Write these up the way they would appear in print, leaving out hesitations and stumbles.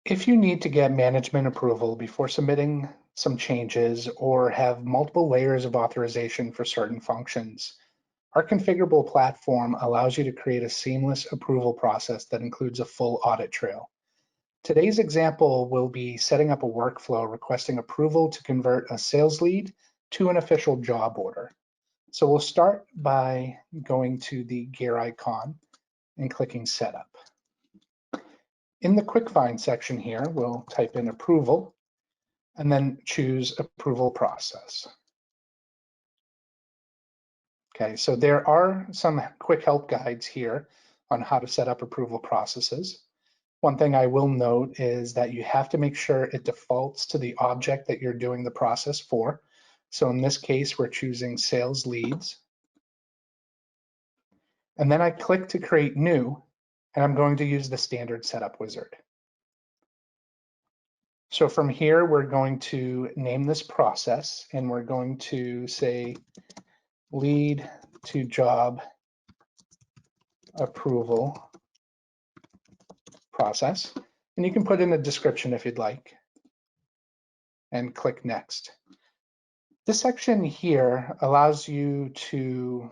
If you need to get management approval before submitting some changes or have multiple layers of authorization for certain functions, our configurable platform allows you to create a seamless approval process that includes a full audit trail. Today's example will be setting up a workflow requesting approval to convert a sales lead to an official job order. So we'll start by going to the gear icon and clicking Setup. In the Quick Find section here, we'll type in approval and then choose approval process. Okay, so there are some quick help guides here on how to set up approval processes. One thing I will note is that you have to make sure it defaults to the object that you're doing the process for. So in this case, we're choosing sales leads. And then I click to create new, and I'm going to use the standard setup wizard. So from here, we're going to name this process, and we're going to say lead to job approval process. And you can put in a description if you'd like, and click next. This section here allows you to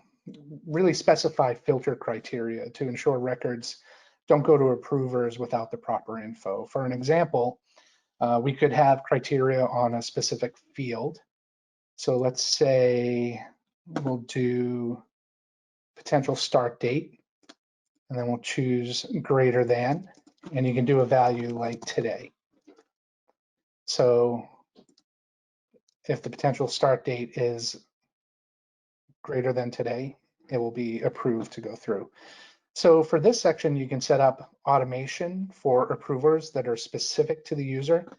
really specify filter criteria to ensure records don't go to approvers without the proper info. For an example, we could have criteria on a specific field. So let's say we'll do potential start date, and then we'll choose greater than, and you can do a value like today. So if the potential start date is greater than today, it will be approved to go through. So for this section, you can set up automation for approvers that are specific to the user,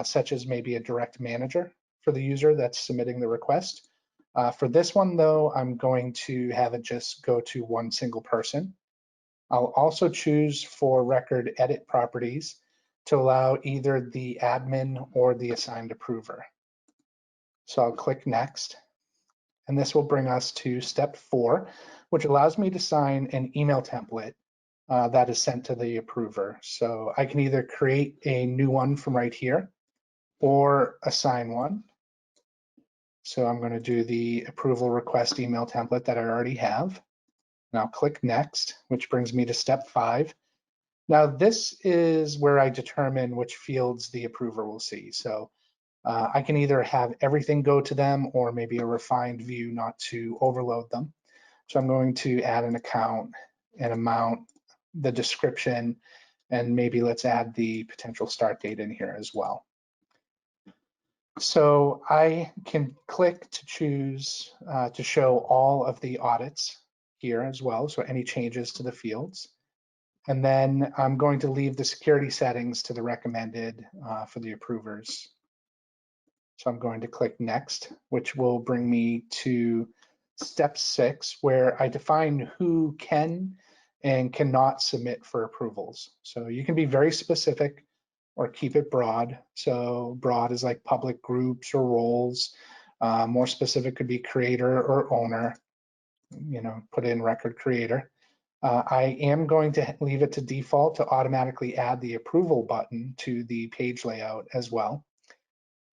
such as maybe a direct manager for the user that's submitting the request. For this one though, I'm going to have it just go to one single person. I'll also choose for record edit properties to allow either the admin or the assigned approver. So I'll click next, and this will bring us to step 4, which allows me to sign an email template that is sent to the approver. So I can either create a new one from right here or assign one. So I'm going to do the approval request email template that I already have. And I'll click next, which brings me to step 5. Now this is where I determine which fields the approver will see. So I can either have everything go to them or maybe a refined view not to overload them. So I'm going to add an account, an amount, the description, and maybe let's add the potential start date in here as well. So I can click to choose to show all of the audits here as well, so any changes to the fields. And then I'm going to leave the security settings to the recommended for the approvers. So I'm going to click next, which will bring me to step 6, where I define who can and cannot submit for approvals. So you can be very specific or keep it broad. So broad is like public groups or roles. More specific could be creator or owner, put in record creator. I am going to leave it to default to automatically add the approval button to the page layout as well.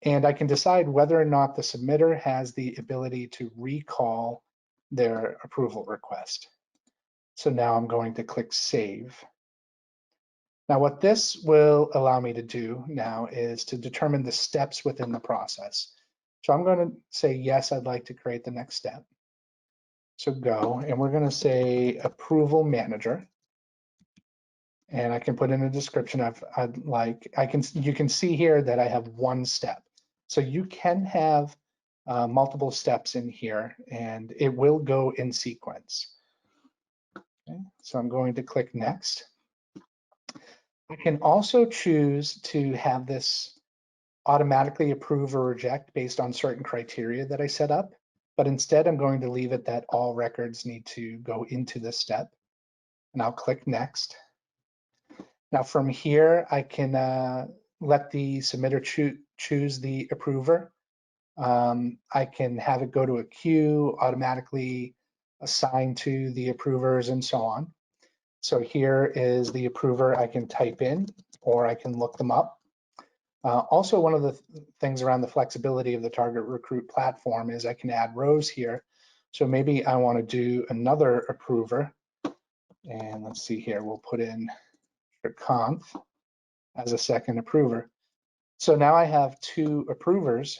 And I can decide whether or not the submitter has the ability to recall their approval request. So now I'm going to click Save. Now what this will allow me to do now is to determine the steps within the process. So I'm going to say, yes, I'd like to create the next step. So go, and we're going to say approval manager. And I can put in a description of you can see here that I have one step. So you can have multiple steps in here, and it will go in sequence. Okay, so I'm going to click next. I can also choose to have this automatically approve or reject based on certain criteria that I set up, but instead I'm going to leave it that all records need to go into this step, and I'll click next. Now from here, I can let the submitter choose the approver. I can have it go to a queue, automatically assign to the approvers, and so on. So here is the approver I can type in, or I can look them up. Also, one of the things around the flexibility of the Target Recruit platform is I can add rows here. So maybe I want to do another approver. And let's see here, we'll put in conf as a second approver. So now I have 2 approvers,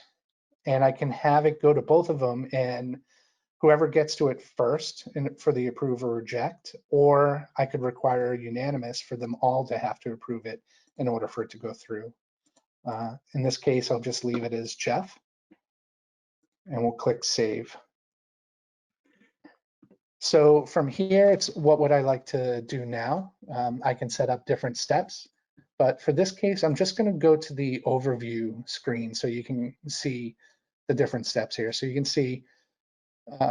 and I can have it go to both of them, and whoever gets to it first for the approve or reject, or I could require unanimous for them all to have to approve it in order for it to go through. In this case, I'll just leave it as Jeff, and we'll click save. So from here, it's what would I like to do now? I can set up different steps, but for this case, I'm just going to go to the overview screen so you can see the different steps here. So you can see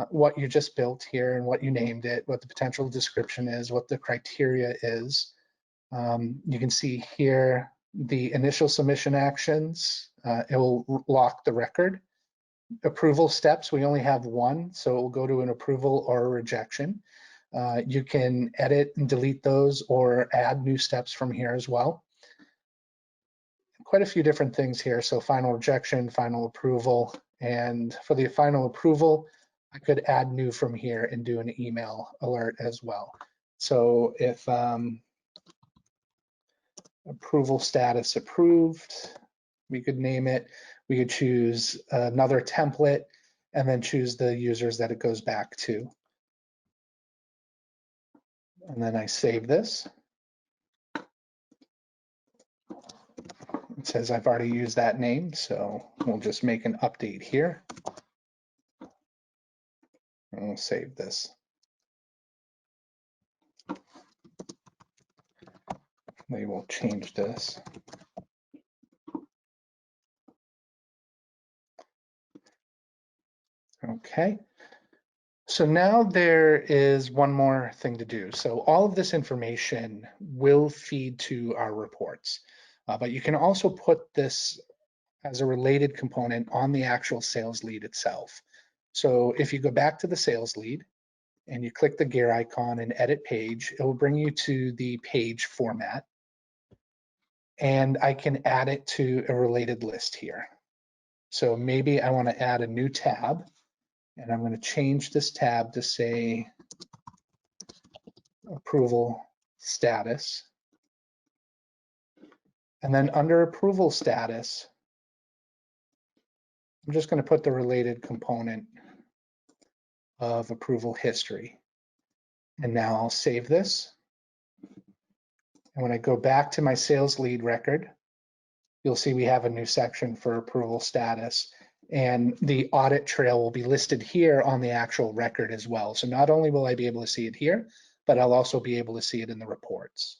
what you just built here and what you named it, what the potential description is, what the criteria is. You can see here the initial submission actions. It will lock the record. Approval steps, we only have 1, so it will go to an approval or a rejection. You can edit and delete those or add new steps from here as well. Quite a few different things here. So final rejection, final approval, and for the final approval, I could add new from here and do an email alert as well. So if approval status approved, we could name it. We could choose another template and then choose the users that it goes back to. And then I save this. It says I've already used that name, so we'll just make an update here. And we'll save this. Maybe we'll change this. Okay. So now there is one more thing to do. So all of this information will feed to our reports, but you can also put this as a related component on the actual sales lead itself. So if you go back to the sales lead and you click the gear icon and edit page, it will bring you to the page format. And I can add it to a related list here. So maybe I want to add a new tab, and I'm going to change this tab to say approval status. And then under approval status, I'm just going to put the related component of approval history. And now I'll save this. And when I go back to my sales lead record, you'll see we have a new section for approval status. And the audit trail will be listed here on the actual record as well. So not only will I be able to see it here, but I'll also be able to see it in the reports.